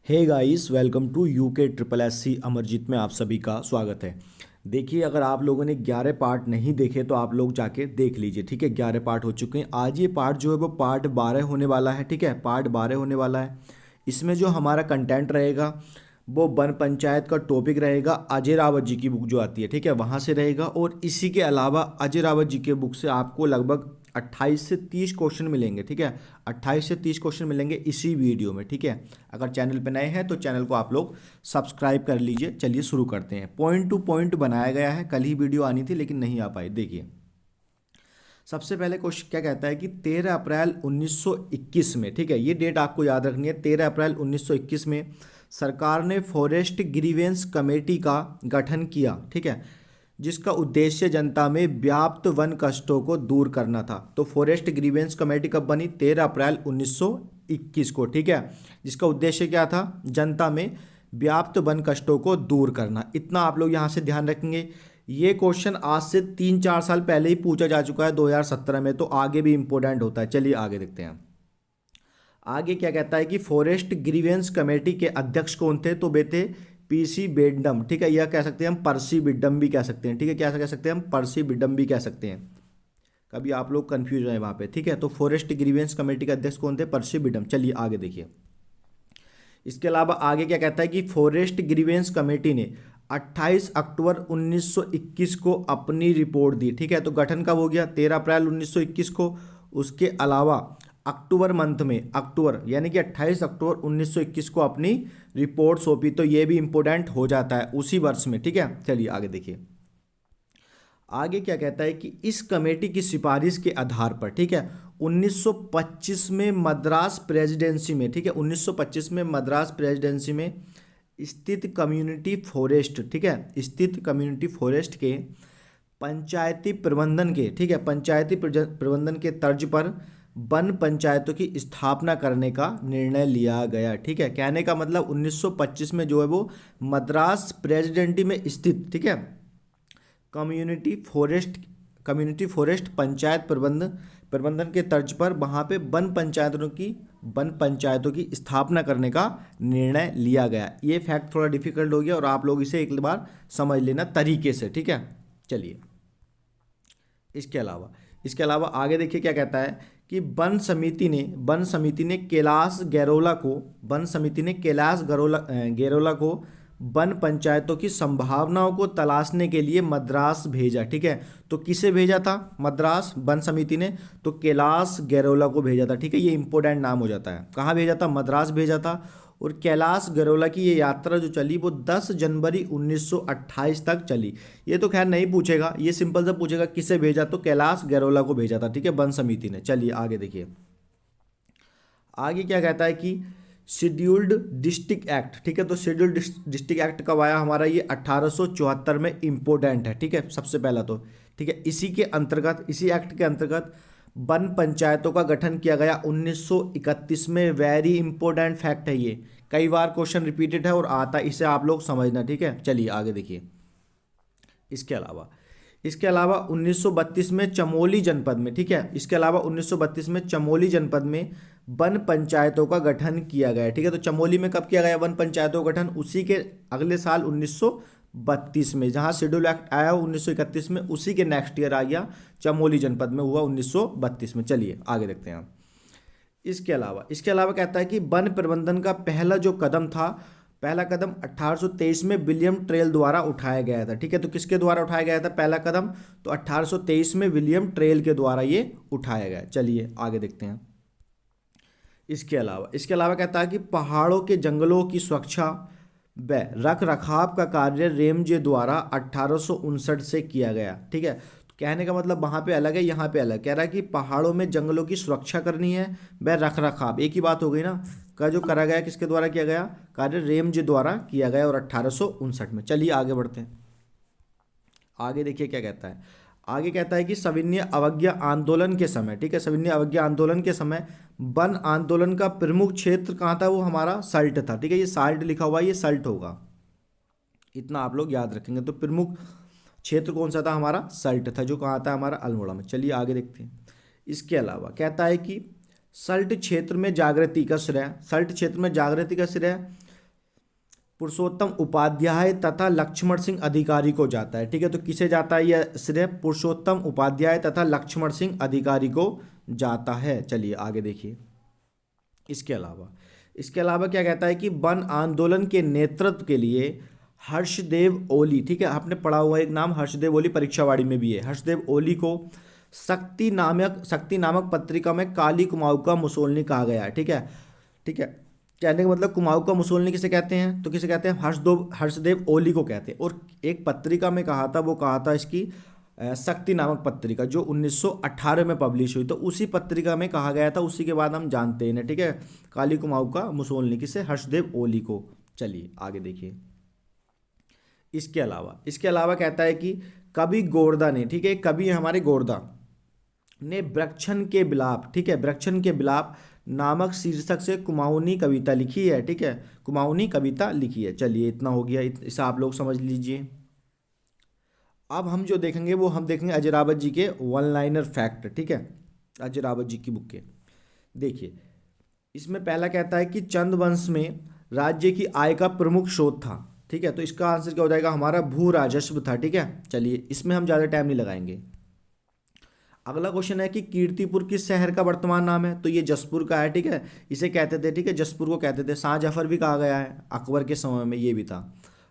Hey guys, welcome to UK triple S C Amarjeet में आप सभी का स्वागत है। देखिए, अगर आप लोगों ने 11 पार्ट नहीं देखे तो आप लोग जाके देख लीजिए। ठीक है, 11 पार्ट हो चुके हैं। आज ये पार्ट जो है वो पार्ट 12 होने वाला है। ठीक है, पार्ट 12 होने वाला है। इसमें जो हमारा कंटेंट रहेगा वो वन पंचायत का टॉपिक रहेगा। अजय रावत जी की बुक जो आती है, ठीक है, वहाँ से रहेगा। और इसी के अलावा अजय रावत जी के बुक से आपको लगभग 28 से 30 क्वेश्चन मिलेंगे। ठीक है, 28 से 30 क्वेश्चन मिलेंगे इसी वीडियो में। ठीक है, अगर चैनल पे नए हैं तो चैनल को आप लोग सब्सक्राइब कर लीजिए। चलिए शुरू करते हैं। पॉइंट टू पॉइंट बनाया गया है। कल ही वीडियो आनी थी लेकिन नहीं आ पाई। देखिए, सबसे पहले क्वेश्चन क्या कहता है कि 13 अप्रैल 1921 में, ठीक है, ये डेट आपको याद रखनी है, 13 अप्रैल 1921 में सरकार ने फॉरेस्ट ग्रीवेंस कमेटी का गठन किया। ठीक है, जिसका उद्देश्य जनता में व्याप्त वन कष्टों को दूर करना था। तो फॉरेस्ट ग्रीवेंस कमेटी कब बनी? 13 अप्रैल 1921 को। ठीक है, जिसका उद्देश्य क्या था? जनता में व्याप्त वन कष्टों को दूर करना। इतना आप लोग यहाँ से ध्यान रखेंगे। ये क्वेश्चन आज से 3-4 साल पहले ही पूछा जा चुका है 2017 में, तो आगे भी इंपॉर्टेंट होता है। चलिए आगे देखते हैं। आगे क्या कहता है कि फॉरेस्ट ग्रीवेंस कमेटी के अध्यक्ष कौन थे? तो वे थे पीसी बेडम। ठीक है, यह कह सकते हैं हम पर्सी बिडम भी कह सकते हैं। ठीक है, क्या कह सकते हैं हम? पर्सी बिडम भी कह सकते हैं। कभी आप लोग कंफ्यूज हैं वहाँ पे। ठीक है, तो फॉरेस्ट ग्रीवेंस कमेटी के अध्यक्ष कौन थे? पर्सी बिडम। चलिए आगे देखिए। इसके अलावा आगे क्या कहता है कि फॉरेस्ट ग्रीवेंस कमेटी ने 28 अक्टूबर 1921 को अपनी रिपोर्ट दी। ठीक है, तो गठन कब हो गया? 13 अप्रैल 1921 को। उसके अलावा अक्टूबर मंथ में, अक्टूबर यानी कि 28 अक्टूबर 1921 को अपनी रिपोर्ट सौंपी। तो ये भी इंपॉर्टेंट हो जाता है उसी वर्ष में। ठीक है, चलिए आगे देखिए। आगे क्या कहता है कि इस कमेटी की सिफारिश के आधार पर, ठीक है, 1925 में मद्रास प्रेसिडेंसी में, ठीक है, 1925 में मद्रास प्रेसिडेंसी में स्थित कम्युनिटी फॉरेस्ट, ठीक है, स्थित कम्युनिटी फॉरेस्ट के पंचायती प्रबंधन के, ठीक है, पंचायती प्रबंधन के तर्ज पर वन पंचायतों की स्थापना करने का निर्णय लिया गया। ठीक है, कहने का मतलब 1925 में जो है वो मद्रास प्रेसिडेंसी में स्थित, ठीक है, कम्युनिटी फॉरेस्ट पंचायत प्रबंधन के तर्ज पर वहाँ पे वन पंचायतों की स्थापना करने का निर्णय लिया गया। ये फैक्ट थोड़ा डिफिकल्ट हो गया और आप लोग इसे एक बार समझ लेना तरीके से। ठीक है, चलिए इसके अलावा आगे देखिए क्या कहता है कि वन समिति ने कैलाश गैरोला को वन पंचायतों की संभावनाओं को तलाशने के लिए मद्रास भेजा। ठीक है, तो किसे भेजा था? मद्रास वन समिति ने तो कैलाश गैरोला को भेजा था। ठीक है, ये इंपॉर्टेंट नाम हो जाता है। कहाँ भेजा था? मद्रास भेजा था। और कैलाश गैरोला की ये यात्रा जो चली वो 10 जनवरी 1928 तक चली। ये तो खैर नहीं पूछेगा, ये सिंपल सा पूछेगा किसे भेजा, तो कैलाश गैरोला को भेजा था। ठीक है, वन समिति ने। चलिए आगे देखिए। आगे क्या कहता है कि शेड्यूल्ड डिस्ट्रिक्ट एक्ट, ठीक है, तो शेड्यूल्ड डिस्ट्रिक्ट एक्ट कब आया हमारा? ये 1874 में इम्पोर्टेंट है। ठीक है, सबसे पहला तो, ठीक है, इसी एक्ट के अंतर्गत वन पंचायतों का गठन किया गया 1931 में। वेरी इंपॉर्टेंट फैक्ट है ये, कई बार क्वेश्चन रिपीटेड है और आता है, इसे आप लोग समझना। ठीक है, चलिए आगे देखिए। इसके अलावा 1932 में चमोली जनपद में, ठीक है, इसके अलावा 1932 में चमोली जनपद में वन पंचायतों का गठन किया गया। ठीक है, तो चमोली में कब किया गया वन पंचायतों का गठन? उसी के अगले साल 1932 में, जहां शेड्यूल एक्ट आया 1931 में, उसी के नेक्स्ट ईयर आ गया चमोली जनपद में हुआ 1932 में। चलिए आगे देखते हैं। इसके अलावा कहता है कि वन प्रबंधन का पहला कदम 1823 में विलियम ट्रेल द्वारा उठाया गया था। ठीक है, तो किसके द्वारा उठाया गया था पहला कदम? तो 1823 में विलियम ट्रेल के द्वारा ये उठाया गया। चलिए आगे देखते हैं। इसके अलावा कहता है कि पहाड़ों के जंगलों की सुरक्षा व रख रखाव का कार्य रेमजे द्वारा 1859 से किया गया। ठीक है, तो कहने का मतलब वहाँ पे अलग है, यहाँ पे अलग। कह रहा है कि पहाड़ों में जंगलों की सुरक्षा करनी है व रख रखाव, एक ही बात हो गई ना, का जो करा गया किसके द्वारा किया गया? कार्य रेमजे द्वारा किया गया और 1859 में। चलिए आगे बढ़ते हैं। आगे देखिए क्या कहता है। आगे कहता है कि सविनय अवज्ञा आंदोलन के समय, ठीक है, सविनय अवज्ञा आंदोलन के समय वन आंदोलन का प्रमुख क्षेत्र कहाँ था? वो हमारा सल्ट था। ठीक है, ये साल्ट लिखा हुआ है, ये सल्ट होगा, इतना आप लोग याद रखेंगे। तो प्रमुख क्षेत्र कौन सा था? हमारा सल्ट था, जो कहाँ था? हमारा अल्मोड़ा में। चलिए आगे देखते हैं। इसके अलावा कहता है कि सल्ट क्षेत्र में जागृति का श्रेय पुरुषोत्तम उपाध्याय तथा लक्ष्मण सिंह अधिकारी को जाता है। ठीक है, तो किसे जाता है यह श्रेय? पुरुषोत्तम उपाध्याय तथा लक्ष्मण सिंह अधिकारी को जाता है। चलिए आगे देखिए। इसके अलावा क्या कहता है कि वन आंदोलन के नेतृत्व के लिए हर्षदेव ओली, ठीक है, आपने पढ़ा हुआ एक नाम हर्षदेव ओली, परीक्षावाड़ी में भी है। हर्षदेव ओली को शक्ति नामक पत्रिका में काली कुमाऊँ का मुसोलनी कहा गया है। ठीक है, ठीक है, कहने का मतलब कुमाऊँ का मुसोलनी किसे कहते हैं? तो किसे कहते हैं? हर्षदेव ओली को कहते हैं। और एक पत्रिका में कहा था, वो कहा था इसकी शक्ति नामक पत्रिका, जो 1918 में पब्लिश हुई, तो उसी पत्रिका में कहा गया था। उसी के बाद हम जानते हैं, ठीक है, काली कुमाऊँ का मुसोलनी किसे? हर्षदेव ओली को। चलिए आगे देखिए। इसके अलावा कहता है कि कवि गोरदा ने, ठीक है, कवि हमारे गोरदा ने वृक्षण के बिलाप, ठीक है, वृक्षण के बिलाप नामक शीर्षक से कुमाऊनी कविता लिखी है। ठीक है, कुमाऊनी कविता लिखी है। चलिए इतना हो गया, इसे आप लोग समझ लीजिए। अब हम जो देखेंगे वो हम देखेंगे अजरावत जी के वन लाइनर फैक्ट। ठीक है, अजरावत जी की बुक के देखिए। इसमें पहला कहता है कि चंद वंश में राज्य की आय का प्रमुख स्रोत था। ठीक है, तो इसका आंसर क्या हो जाएगा? हमारा भू राजस्व था। ठीक है, चलिए इसमें हम ज़्यादा टाइम नहीं लगाएंगे। अगला क्वेश्चन है कि कीर्तिपुर किस शहर का वर्तमान नाम है? तो ये जसपुर का है। ठीक है, इसे कहते थे, ठीक है, जसपुर को कहते थे। शाहजफर भी कहा गया है, अकबर के समय में ये भी था।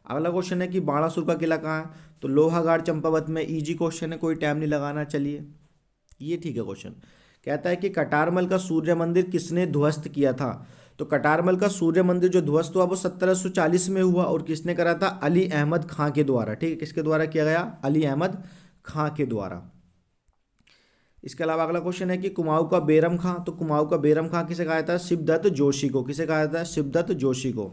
अगला क्वेश्चन है कि बाणासुर का किला कहाँ है? तो लोहागढ़ चंपावत में। इजी क्वेश्चन है, कोई टाइम नहीं लगाना। चलिए ये ठीक है क्वेश्चन। कहता है कि कटारमल का सूर्य मंदिर किसने ध्वस्त किया था? तो कटारमल का सूर्य मंदिर जो ध्वस्त हुआ वो 1740 में हुआ, और किसने करा था? अली अहमद खां के द्वारा। ठीक है, किसके द्वारा किया गया? अली अहमद खां के द्वारा। इसके अलावा अगला क्वेश्चन है कि कुमाऊँ का बैरम खां, तो कुमाऊँ का बैरम खां किसे कहा जाता है? शिवदत्त जोशी को। किसे कहा जाता है? शिवदत्त जोशी को।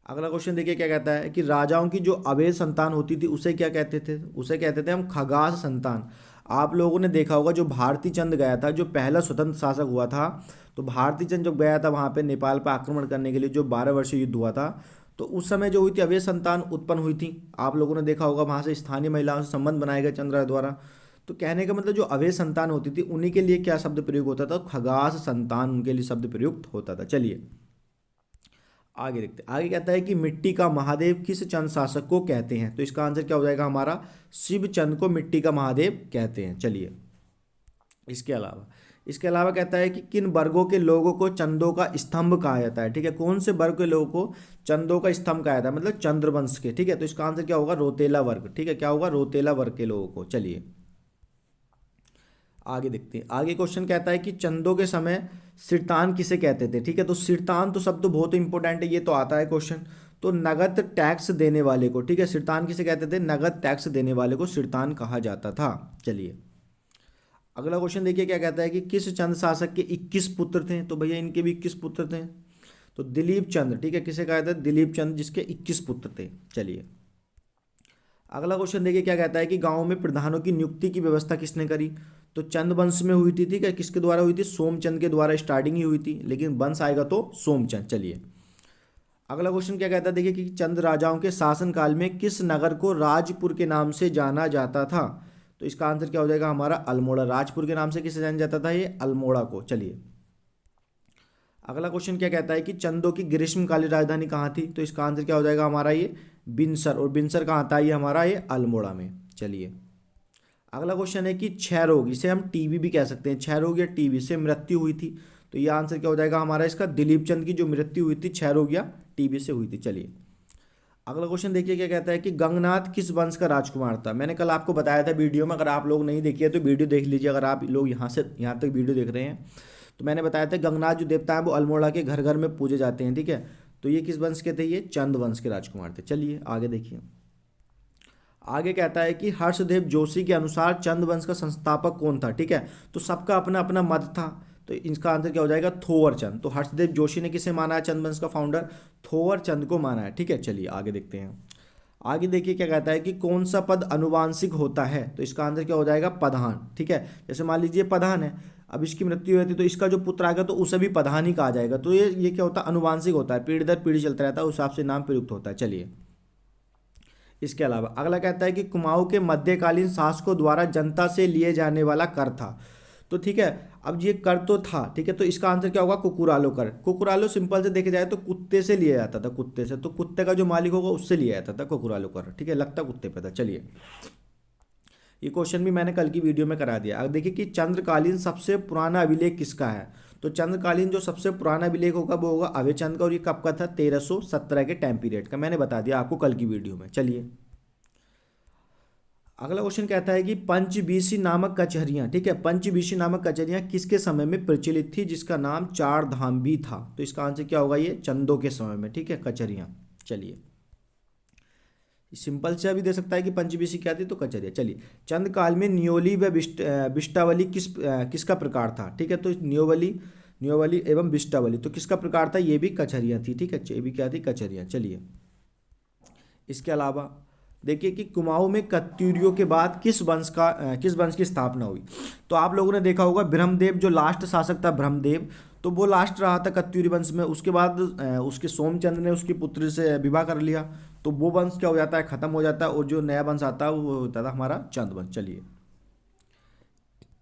अगला क्वेश्चन देखिए क्या कहता है कि राजाओं की जो अवैध संतान होती थी उसे क्या कहते थे? उसे कहते थे हम खगास संतान। आप लोगों ने देखा होगा जो भारती चंद गया था, जो पहला स्वतंत्र शासक हुआ था, तो भारती चंद जब गया था वहाँ पे नेपाल पर आक्रमण करने के लिए, जो 12 वर्षीय युद्ध हुआ था, तो उस समय जो हुई थी अवैध संतान उत्पन्न हुई थी। आप लोगों ने देखा होगा वहाँ से स्थानीय महिलाओं से संबंध बनाए गए चंद्र राय द्वारा। तो कहने का मतलब जो अवैध संतान होती थी उन्हीं के लिए क्या शब्द प्रयोग होता था? खगास संतान, उनके लिए शब्द प्रयुक्त होता था। चलिए आगे देखते हैं। आगे कहता है कि मिट्टी का महादेव किस चंद शासक को कहते हैं? तो इसका आंसर क्या हो जाएगा हमारा? शिव चंद को मिट्टी का महादेव कहते हैं। चलिए इसके अलावा कहता है कि किन वर्गों के लोगों को चंदों का स्तंभ कहा जाता है? ठीक है, कौन से वर्ग के लोगों को चंदों का स्तंभ कहा जाता है? मतलब चंद्रवंश के। ठीक है, तो इसका आंसर क्या होगा? रोतेला वर्ग। ठीक है, क्या होगा? रोतेला वर्ग के लोगों को। चलिए आगे देखते हैं। आगे क्वेश्चन कहता है कि चंदों के समय सिरतान किसे कहते थे? ठीक है, तो सिरतान तो शब्द बहुत इंपॉर्टेंट है, ये तो आता है क्वेश्चन। तो नगद टैक्स देने वाले को, ठीक है, सिरतान किसे कहते थे? नगद टैक्स देने वाले को सिरतान कहा जाता था। चलिए अगला क्वेश्चन देखिए क्या कहता है कि किस चंद शासक के 21 पुत्र थे? तो भैया इनके भी 21 पुत्र थे। तो दिलीप चंद, ठीक है, किसे कहा जाता है? दिलीप चंद, जिसके 21 पुत्र थे। चलिए अगला क्वेश्चन देखिए क्या कहता है कि गांव में प्रधानों की नियुक्ति की व्यवस्था किसने करी? तो चंद वंश में हुई थी। ठीक है, किसके द्वारा हुई थी? सोमचंद के द्वारा स्टार्टिंग ही हुई थी, लेकिन वंश आएगा तो सोमचंद। चलिए अगला क्वेश्चन क्या कहता है देखिए कि चंद राजाओं के शासनकाल में किस नगर को राजपुर के नाम से जाना जाता था? तो इसका आंसर क्या हो जाएगा हमारा? अल्मोड़ा। राजपुर के नाम से किसे जाना जाता था? ये अल्मोड़ा को। चलिए अगला क्वेश्चन क्या कहता है कि चंदों की ग्रीष्मकालीन राजधानी कहाँ थी? तो इसका आंसर क्या हो जाएगा हमारा? ये बिनसर। और बिनसर कहाँ था? ये हमारा ये अल्मोड़ा में। चलिए अगला क्वेश्चन है कि क्षय रोग, इसे हम टीबी भी कह सकते हैं, क्षय रोग या टीबी से मृत्यु हुई थी, तो ये आंसर क्या हो जाएगा हमारा इसका? दिलीप चंद की जो मृत्यु हुई थी क्षय रोग या टीबी से हुई थी। चलिए अगला क्वेश्चन देखिए क्या कहता है कि गंगनाथ किस वंश का राजकुमार था? मैंने कल आपको बताया था वीडियो में, अगर आप लोग नहीं देखिए तो वीडियो देख लीजिए। अगर आप लोग यहाँ से यहाँ तक वीडियो देख रहे हैं तो मैंने बताया था गंगनाथ जो देवता है वो अल्मोड़ा के घर घर में पूजे जाते हैं। ठीक है, तो ये किस वंश के थे? ये चंद वंश के राजकुमार थे। चलिए आगे देखिए। आगे कहता है कि हर्षदेव जोशी के अनुसार चंद वंश का संस्थापक कौन था? ठीक है, तो सबका अपना अपना मत था, तो इसका आंसर क्या हो जाएगा? थोवर चंद। तो हर्षदेव जोशी ने किसे माना है चंद वंश का फाउंडर? थोवर चंद को माना है। ठीक है, चलिए आगे देखते हैं। आगे देखिए क्या कहता है कि कौन सा पद अनुवांशिक होता है? तो इसका आंसर क्या हो जाएगा? प्रधान। ठीक है, जैसे मान लीजिए प्रधान है, अब इसकी मृत्यु हुई थी तो इसका जो पुत्र आएगा तो उसे भी प्रधान ही कहा जाएगा। तो ये क्या होता है? अनुवांशिक होता है, पीढ़ी दर पीढ़ी चलता रहता है, उस हिसाब से नाम प्रयुक्त होता है। चलिए इसके अलावा अगला कहता है कि कुमाऊं के मध्यकालीन शासकों द्वारा जनता से लिए जाने वाला कर था। तो ठीक है, अब ये कर तो था, ठीक है, तो इसका आंसर क्या होगा, कुकुरालो कर। कुकुरालो सिंपल से देखे जाए तो कुत्ते से लिया जाता था, कुत्ते से, तो कुत्ते का जो मालिक होगा उससे लिया जाता था कुकुरालो कर, ठीक है, लगता कुत्ते पे था। चलिए, ये क्वेश्चन भी मैंने कल की वीडियो में करा दिया। अब देखिए कि चंद्रकालीन सबसे पुराना अभिलेख किसका है। तो चंद्रकालीन जो सबसे पुराना अभिलेख होगा वो होगा अभयचंद का, और ये कब का था, 1317 के टाइम पीरियड का, मैंने बता दिया आपको कल की वीडियो में। चलिए, अगला क्वेश्चन कहता है कि पंचबीसी नामक कचहरियाँ, ठीक है, पंचबीसी नामक कचहरियाँ किसके समय में प्रचलित थी, जिसका नाम चार धाम भी था। तो इसका आंसर क्या होगा, ये चंदों के समय में, ठीक है, कचहरियाँ। चलिए, सिंपल से अभी दे सकता है कि पंचबीसी क्या थी, तो कचहरिया। चलिए, चंद काल में नियोली व बिष्टावली किसका प्रकार था, ठीक है, तो नियोवली, नियोवली एवं बिष्टावली, तो किसका प्रकार था, ये भी कचहरियाँ थी, ठीक है, ये भी क्या थी, कचहरियाँ। चलिए, इसके अलावा देखिए कि कुमाऊं में कत्यूरियों के बाद किस वंश की स्थापना हुई। तो आप लोगों ने देखा होगा ब्रह्मदेव जो लास्ट शासक था, ब्रह्मदेव, तो वो लास्ट रहा था कत्यूरी वंश में। उसके बाद उसके सोमचंद्र ने उसकी पुत्री से विवाह कर लिया, तो वो वंश क्या हो जाता है, खत्म हो जाता है, और जो नया वंश आता है वो होता था हमारा चंद वंश। चलिए,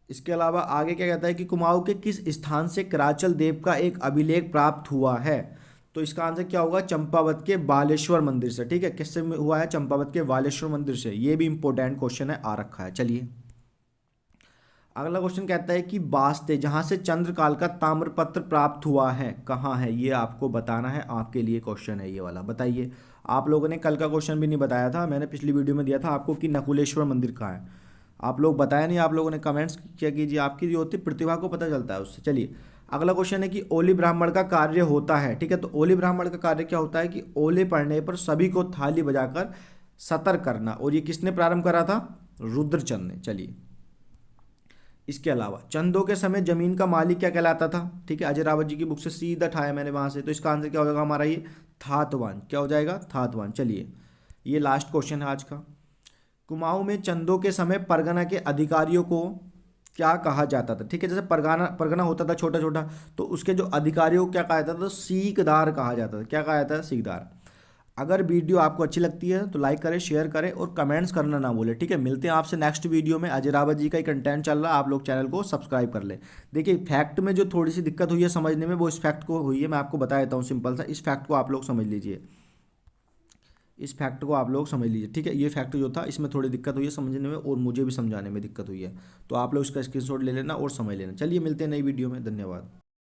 इसके अलावा आगे क्या कहता है कि कुमाऊं के किस स्थान से कराचल देव का एक अभिलेख प्राप्त हुआ है। तो इसका आंसर क्या होगा, चंपावत के बालेश्वर मंदिर से, ठीक है, किससे हुआ है, चंपावत के बालेश्वर मंदिर से। ये भी इंपॉर्टेंट क्वेश्चन है, आ रखा है। चलिए, अगला क्वेश्चन कहता है कि बास्ते जहां से चंद्रकाल का ताम्रपत्र प्राप्त हुआ है, कहाँ है, ये आपको बताना है, आपके लिए क्वेश्चन है ये वाला। बताइए, आप लोगों ने कल का क्वेश्चन भी नहीं बताया था, मैंने पिछली वीडियो में दिया था आपको कि नकुलेश्वर मंदिर कहाँ है, आप लोग बताया नहीं, आप लोगों ने कमेंट्स किया कीजिए, आपकी जो होती प्रतिभा को पता चलता है उससे। चलिए, अगला क्वेश्चन है कि ओली ब्राह्मण का कार्य होता है, ठीक है, तो ओली ब्राह्मण का कार्य क्या होता है कि ओले पड़ने पर सभी को थाली बजाकर सतर्क करना, और ये किसने प्रारंभ करा था, रुद्रचंद ने। चलिए, इसके अलावा चंदों के समय जमीन का मालिक क्या कहलाता था, ठीक है, अजय रावत जी की बुक से सीधा ठाया मैंने वहां से, तो इसका आंसर क्या हो जाएगा हमारा, ये थातवान, क्या हो जाएगा, थातवान। चलिए, ये लास्ट क्वेश्चन है आज का। कुमाऊं में चंदों के समय परगना के अधिकारियों को क्या कहा जाता था, ठीक है, जैसे परगना परगना होता था छोटा छोटा, तो उसके जो अधिकारियों को क्या कहा जाता था, सीकदार कहा जाता था। क्या कहा जाता है, सीकदार। अगर वीडियो आपको अच्छी लगती है तो लाइक करें, शेयर करें और कमेंट्स करना ना भूलें, ठीक है। मिलते हैं आपसे नेक्स्ट वीडियो में। अजय रावत जी का ही कंटेंट चल रहा है, आप लोग चैनल को सब्सक्राइब कर लें। देखिए, फैक्ट में जो थोड़ी सी दिक्कत हुई है समझने में, वो इस फैक्ट को हुई है, मैं आपको बता देता हूँ सिंपल सा। इस फैक्ट को आप लोग समझ लीजिए, इस फैक्ट को आप लोग समझ लीजिए, ठीक है। ये फैक्ट जो था इसमें थोड़ी दिक्कत हुई है समझने में, और मुझे भी समझाने में दिक्कत हुई है, तो आप लोग इसका स्क्रीनशॉट ले लेना और समझ लेना। चलिए, मिलते हैं नई वीडियो में, धन्यवाद।